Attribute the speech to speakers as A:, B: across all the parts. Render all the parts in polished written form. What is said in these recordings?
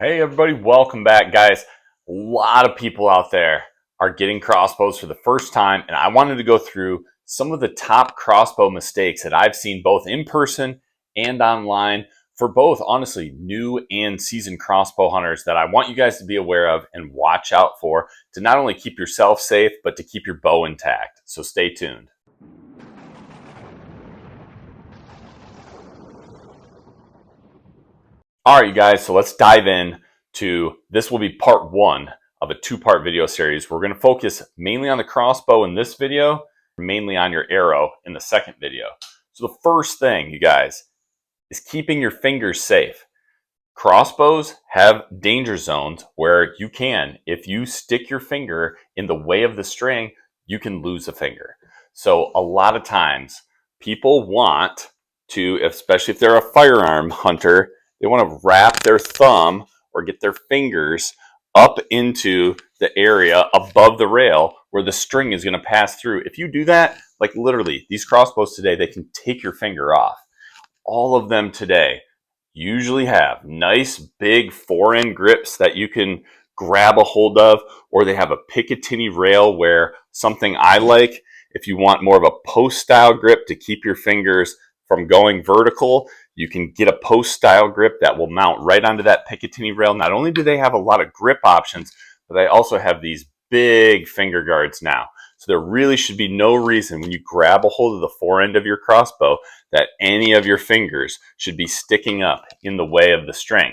A: Hey everybody, welcome back guys. A lot of people out there are getting crossbows for the first time, and I wanted to go through some of the top crossbow mistakes that I've seen both in person and online for both honestly new and seasoned crossbow hunters that I want you guys to be aware of and watch out for to not only keep yourself safe but to keep your bow intact. So stay tuned. All right, you guys, so let's dive in to this. Will be part one of a two-part video series. We're going to focus mainly on the crossbow in this video, mainly on your arrow in the second video. So the first thing, you guys, is keeping your fingers safe. Crossbows have danger zones where you can, if you stick your finger in the way of the string, you can lose a finger. So a lot of times people want to, especially if they're a firearm hunter, they want to wrap their thumb or get their fingers up into the area above the rail where the string is going to pass through. If you do that, like literally these crossbows today, they can take your finger off. All of them today usually have nice big fore-end grips that you can grab a hold of, or they have a Picatinny rail where something I like, if you want more of a post style grip to keep your fingers from going vertical, you can get a post style grip that will mount right onto that Picatinny rail. Not only do they have a lot of grip options, but they also have these big finger guards now. So there really should be no reason when you grab a hold of the fore end of your crossbow that any of your fingers should be sticking up in the way of the string.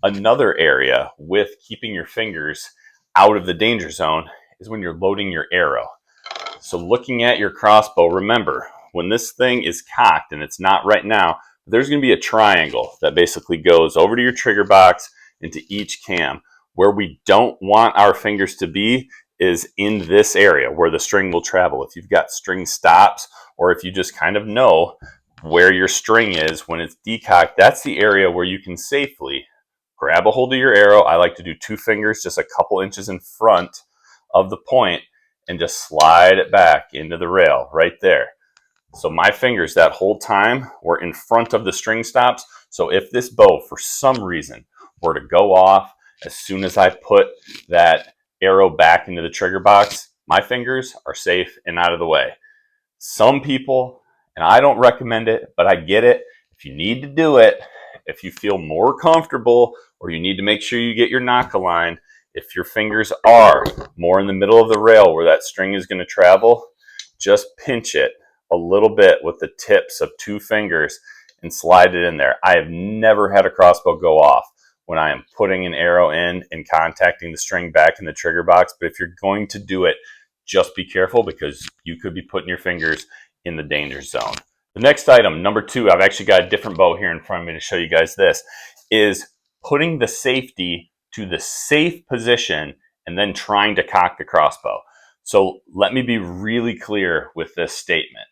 A: Another area with keeping your fingers out of the danger zone is when you're loading your arrow. So looking at your crossbow, remember, when this thing is cocked, and it's not right now, there's going to be a triangle that basically goes over to your trigger box into each cam. Where we don't want our fingers to be is in this area where the string will travel. If you've got string stops, or if you just kind of know where your string is when it's decocked, that's the area where you can safely grab a hold of your arrow. I like to do two fingers just a couple inches in front of the point and just slide it back into the rail right there. So my fingers that whole time were in front of the string stops. So if this bow for some reason were to go off as soon as I put that arrow back into the trigger box, my fingers are safe and out of the way. Some people, and I don't recommend it, but I get it. If you need to do it, if you feel more comfortable, or you need to make sure you get your knock aligned, if your fingers are more in the middle of the rail where that string is going to travel, just pinch it a little bit with the tips of two fingers and slide it in there. I have never had a crossbow go off when I am putting an arrow in and contacting the string back in the trigger box. But if you're going to do it, just be careful because you could be putting your fingers in the danger zone. The next item, number two, I've actually got a different bow here in front of me to show you guys this, is putting the safety to the safe position and then trying to cock the crossbow. So let me be really clear with this statement.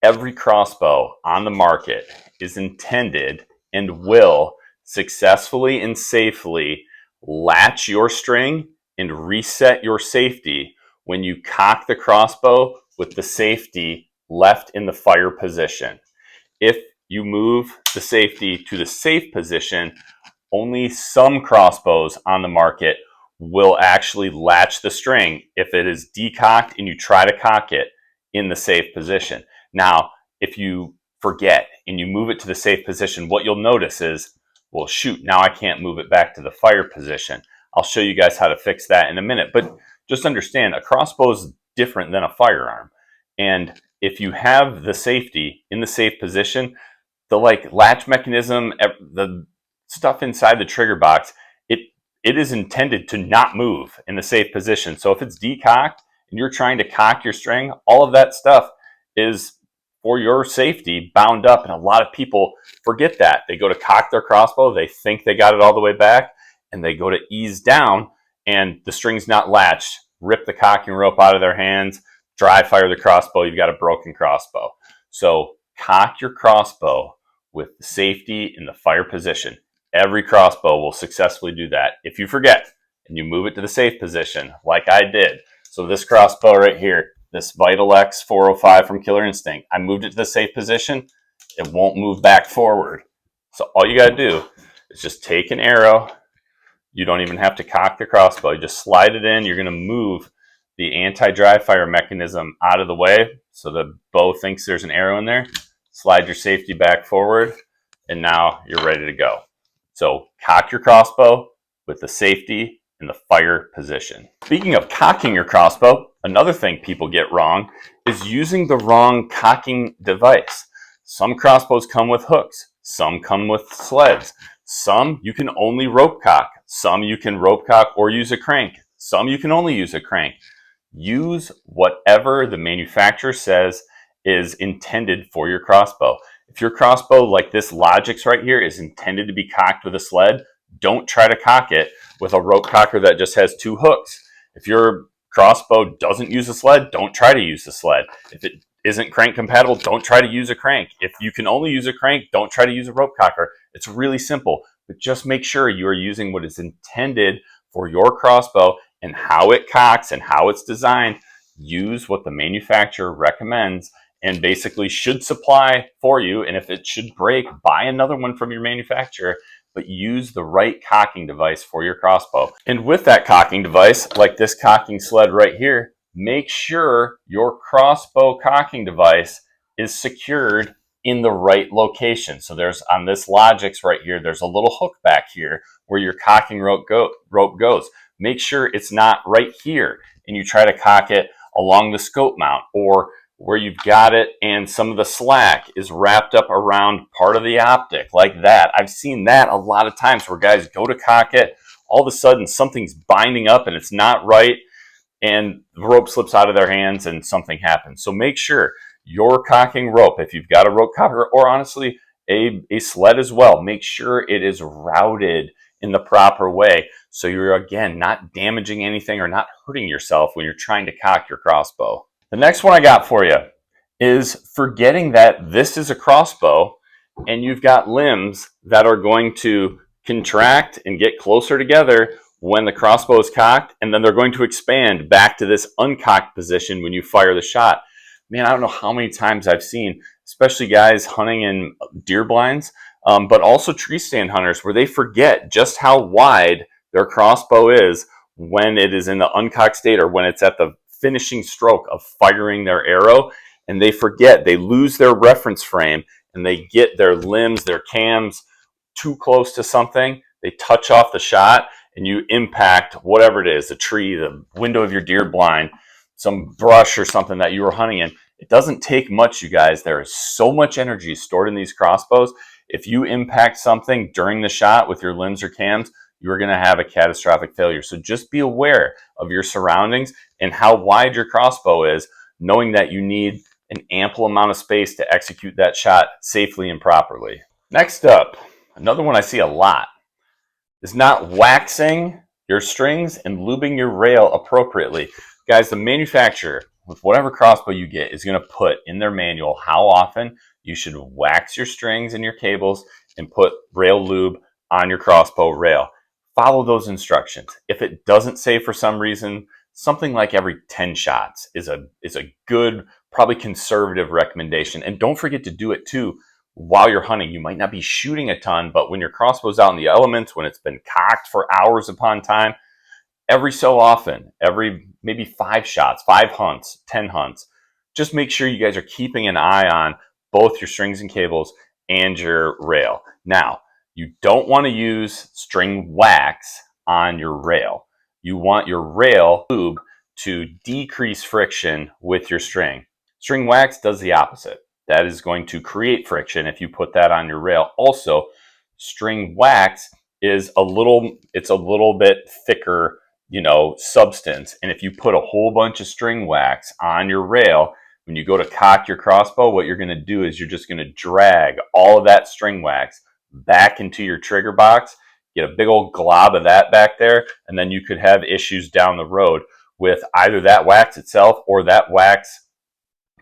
A: Every crossbow on the market is intended and will successfully and safely latch your string and reset your safety when you cock the crossbow with the safety left in the fire position. If you move the safety to the safe position, only some crossbows on the market will actually latch the string if it is decocked and you try to cock it in the safe position. Now, if you forget and you move it to the safe position, what you'll notice is, well, shoot, now I can't move it back to the fire position. I'll show you guys how to fix that in a minute. But just understand, a crossbow is different than a firearm. And if you have the safety in the safe position, the latch mechanism, the stuff inside the trigger box, it is intended to not move in the safe position. So if it's decocked and you're trying to cock your string, all of that stuff is for your safety bound up. And a lot of people forget that. They go to cock their crossbow, they think they got it all the way back, and they go to ease down and the string's not latched. Rip the cocking rope out of their hands, dry fire the crossbow, you've got a broken crossbow. So cock your crossbow with the safety in the fire position. Every crossbow will successfully do that. If you forget and you move it to the safe position, like I did. So this crossbow right here, this Vital X 405 from Killer Instinct, I moved it to the safe position. It won't move back forward. So all you got to do is just take an arrow, You don't even have to cock the crossbow. You just slide it in. You're going to move the anti-dry fire mechanism out of the way so the bow thinks there's an arrow in there. Slide your safety back forward, and now you're ready to go. So cock your crossbow with the safety in the fire position. Speaking of cocking your crossbow, another thing people get wrong is using the wrong cocking device. Some crossbows come with hooks. Some come with sleds. Some you can only rope cock. Some you can rope cock or use a crank. Some you can only use a crank. Use whatever the manufacturer says is intended for your crossbow. If your crossbow, like this Logix right here, is intended to be cocked with a sled, don't try to cock it with a rope cocker that just has 2 hooks. If your crossbow doesn't use a sled, don't try to use the sled. If it isn't crank compatible, don't try to use a crank. If you can only use a crank, don't try to use a rope cocker. It's really simple, but just make sure you are using what is intended for your crossbow and how it cocks and how it's designed. Use what the manufacturer recommends and basically should supply for you. And if it should break, buy another one from your manufacturer, but use the right cocking device for your crossbow. And with that cocking device, like this cocking sled right here, make sure your crossbow cocking device is secured in the right location. So there's, on this Logix right here, there's a little hook back here where your cocking rope goes. Make sure it's not right here and you try to cock it along the scope mount, or where you've got it and some of the slack is wrapped up around part of the optic like that. I've seen that a lot of times where guys go to cock it, all of a sudden something's binding up and it's not right, and the rope slips out of their hands and something happens. So make sure your cocking rope, if you've got a rope cocker or honestly a sled as well, make sure it is routed in the proper way so you're, again, not damaging anything or not hurting yourself when you're trying to cock your crossbow. The next one I got for you is forgetting that this is a crossbow and you've got limbs that are going to contract and get closer together when the crossbow is cocked, and then they're going to expand back to this uncocked position when you fire the shot. Man, I don't know how many times I've seen, especially guys hunting in deer blinds, but also tree stand hunters, where they forget just how wide their crossbow is when it is in the uncocked state or when it's at the finishing stroke of firing their arrow, and they forget, they lose their reference frame and they get their limbs, their cams too close to something, they touch off the shot and you impact whatever it is, the tree, the window of your deer blind, some brush or something that you were hunting in. It doesn't take much, you guys. There is so much energy stored in these crossbows. If you impact something during the shot with your limbs or cams, you're going to have a catastrophic failure. So just be aware of your surroundings and how wide your crossbow is, knowing that you need an ample amount of space to execute that shot safely and properly. Next up, another one I see a lot is not waxing your strings and lubing your rail appropriately. Guys, the manufacturer, with whatever crossbow you get, is going to put in their manual how often you should wax your strings and your cables and put rail lube on your crossbow rail. Follow those instructions. If it doesn't say for some reason, something like every 10 shots is a good, probably conservative recommendation. And don't forget to do it too while you're hunting. You might not be shooting a ton, but when your crossbow's out in the elements, when it's been cocked for hours upon time, every so often, every maybe 5 shots, 5 hunts, 10 hunts, just make sure you guys are keeping an eye on both your strings and cables and your rail. Now, you don't want to use string wax on your rail. You want your rail lube to decrease friction with your string. String wax does the opposite. That is going to create friction if you put that on your rail. Also, string wax is a little bit thicker, substance. And if you put a whole bunch of string wax on your rail, when you go to cock your crossbow, what you're going to do is you're just going to drag all of that string wax back into your trigger box, get a big old glob of that back there, and then you could have issues down the road with either that wax itself or that wax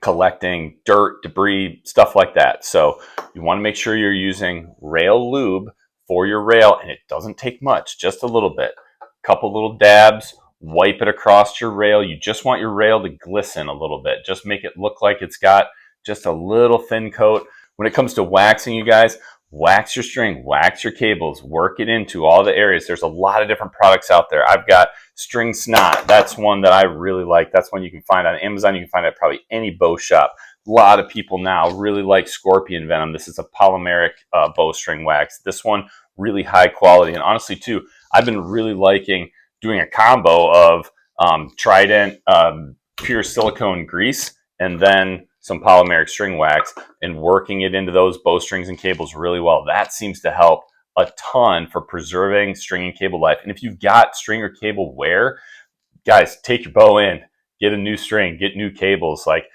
A: collecting dirt, debris, stuff like that. So you want to make sure you're using rail lube for your rail, and it doesn't take much, just a little bit. A couple little dabs, wipe it across your rail. You just want your rail to glisten a little bit. Just make it look like it's got just a little thin coat. When it comes to waxing, you guys, wax your string, wax your cables, work it into all the areas. There's a lot of different products out there. I've got String Snot. That's one that I really like. That's one you can find on Amazon. You can find it at probably any bow shop. A lot of people now really like Scorpion Venom. This is a polymeric bowstring wax. This one, really high quality. And honestly, too, I've been really liking doing a combo of Trident pure silicone grease and then some polymeric string wax and working it into those bowstrings and cables really well. That seems to help a ton for preserving string and cable life. And if you've got string or cable wear, guys, take your bow in, get a new string, get new cables. Like,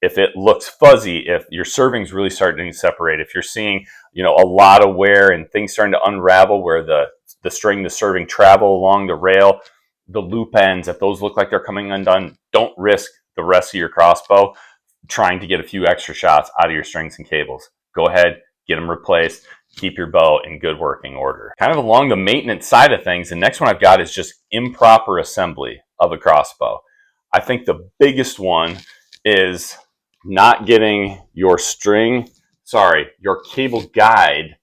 A: if it looks fuzzy, if your serving's really starting to separate, if you're seeing, you know, a lot of wear and things starting to unravel where the string, the serving travel along the rail, the loop ends, if those look like they're coming undone, don't risk the rest of your crossbow trying to get a few extra shots out of your strings and cables. Go ahead, get them replaced, keep your bow in good working order. Kind of along the maintenance side of things, the next one I've got is just improper assembly of a crossbow. I think the biggest one is not getting your your cable guide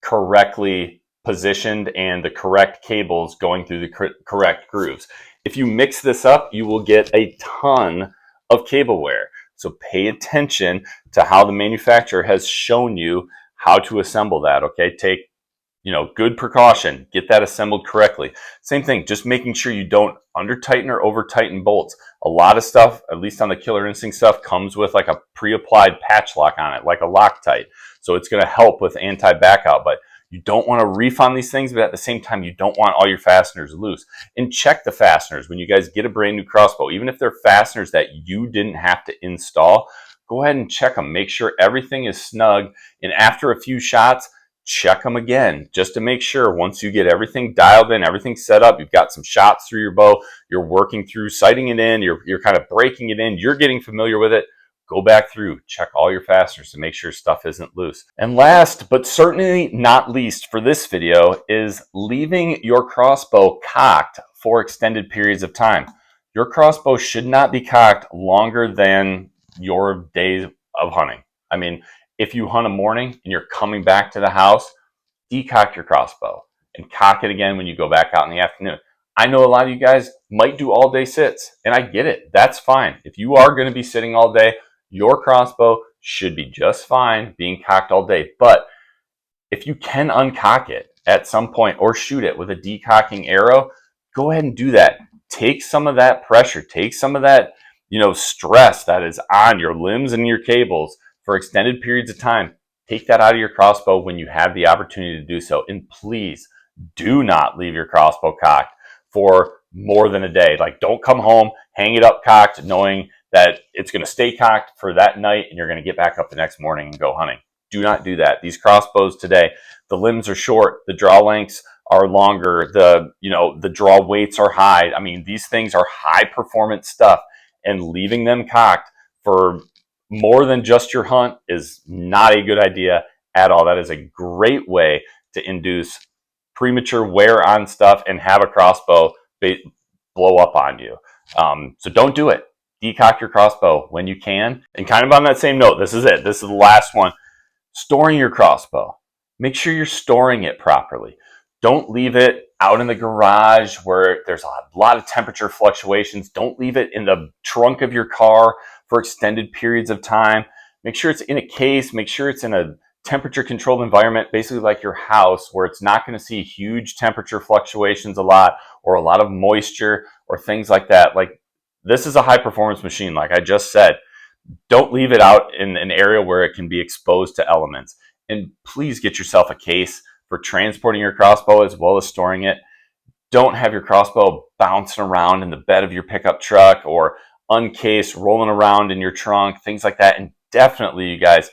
A: correctly positioned and the correct cables going through the correct grooves. If you mix this up, you will get a ton of cable wear. So pay attention to how the manufacturer has shown you how to assemble that, okay? Take, good precaution, get that assembled correctly. Same thing, just making sure you don't under tighten or over tighten bolts. A lot of stuff, at least on the Killer Instinct stuff, comes with like a pre-applied patch lock on it, like a Loctite. So it's gonna help with anti-back out, but you don't want to reef on these things, but at the same time, you don't want all your fasteners loose. And check the fasteners when you guys get a brand new crossbow. Even if they're fasteners that you didn't have to install, go ahead and check them. Make sure everything is snug. And after a few shots, check them again, just to make sure once you get everything dialed in, everything set up, you've got some shots through your bow, you're working through sighting it in, you're kind of breaking it in, you're getting familiar with it. Go back through, check all your fasteners to make sure stuff isn't loose. And last, but certainly not least for this video, is leaving your crossbow cocked for extended periods of time. Your crossbow should not be cocked longer than your days of hunting. I mean, if you hunt a morning and you're coming back to the house, decock your crossbow and cock it again when you go back out in the afternoon. I know a lot of you guys might do all day sits, and I get it. That's fine. If you are going to be sitting all day, your crossbow should be just fine being cocked all day. But if you can uncock it at some point or shoot it with a decocking arrow, go ahead and do that. Take some of that pressure, take some of that, stress that is on your limbs and your cables for extended periods of time. Take that out of your crossbow when you have the opportunity to do so. And please do not leave your crossbow cocked for more than a day. Like, don't come home, hang it up cocked, knowing that it's going to stay cocked for that night and you're going to get back up the next morning and go hunting. Do not do that. These crossbows today, the limbs are short, the draw lengths are longer, the draw weights are high. I mean, these things are high performance stuff, and leaving them cocked for more than just your hunt is not a good idea at all. That is a great way to induce premature wear on stuff and have a crossbow blow up on you. So don't do it. Decock your crossbow when you can. And kind of on that same note, this is it. This is the last one. Storing your crossbow. Make sure you're storing it properly. Don't leave it out in the garage where there's a lot of temperature fluctuations. Don't leave it in the trunk of your car for extended periods of time. Make sure it's in a case. Make sure it's in a temperature controlled environment, basically like your house, where it's not going to see huge temperature fluctuations a lot, or a lot of moisture or things like that. Like, this is a high performance machine, like I just said. Don't leave it out in an area where it can be exposed to elements. And please get yourself a case for transporting your crossbow as well as storing it. Don't have your crossbow bouncing around in the bed of your pickup truck or uncased, rolling around in your trunk, things like that. And definitely, you guys,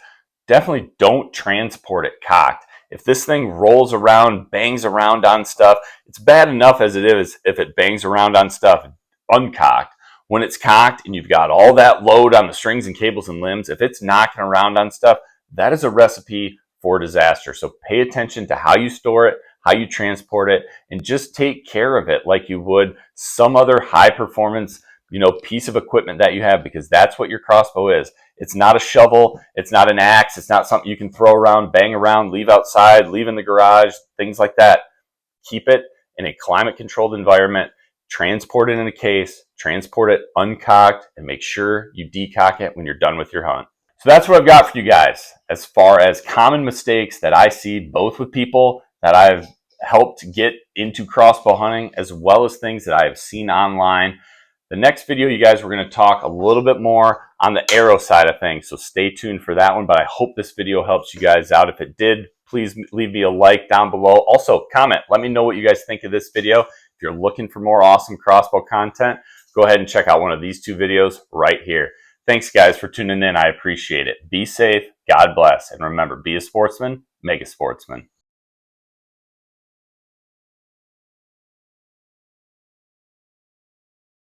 A: definitely don't transport it cocked. If this thing rolls around, bangs around on stuff, it's bad enough as it is if it bangs around on stuff uncocked. When it's cocked and you've got all that load on the strings and cables and limbs, if it's knocking around on stuff, that is a recipe for disaster. So pay attention to how you store it, how you transport it, and just take care of it like you would some other high performance piece of equipment that you have, because that's what your crossbow is. It's not a shovel. It's not an axe. It's not something you can throw around, bang around, leave outside, leave in the garage, things like that. Keep it in a climate-controlled environment. Transport it in a case, transport it uncocked, and make sure you decock it when you're done with your hunt. So that's what I've got for you guys as far as common mistakes that I see both with people that I've helped get into crossbow hunting, as well as things that I have seen online. The next video, you guys, we're going to talk a little bit more on the arrow side of things, so stay tuned for that one. But I hope this video helps you guys out. If it did, please leave me a like down below. Also, comment. Let me know what you guys think of this video. If you're looking for more awesome crossbow content, go ahead and check out one of these two videos right here. Thanks, guys, for tuning in. I appreciate it. Be safe. God bless. And remember, be a sportsman, make a sportsman.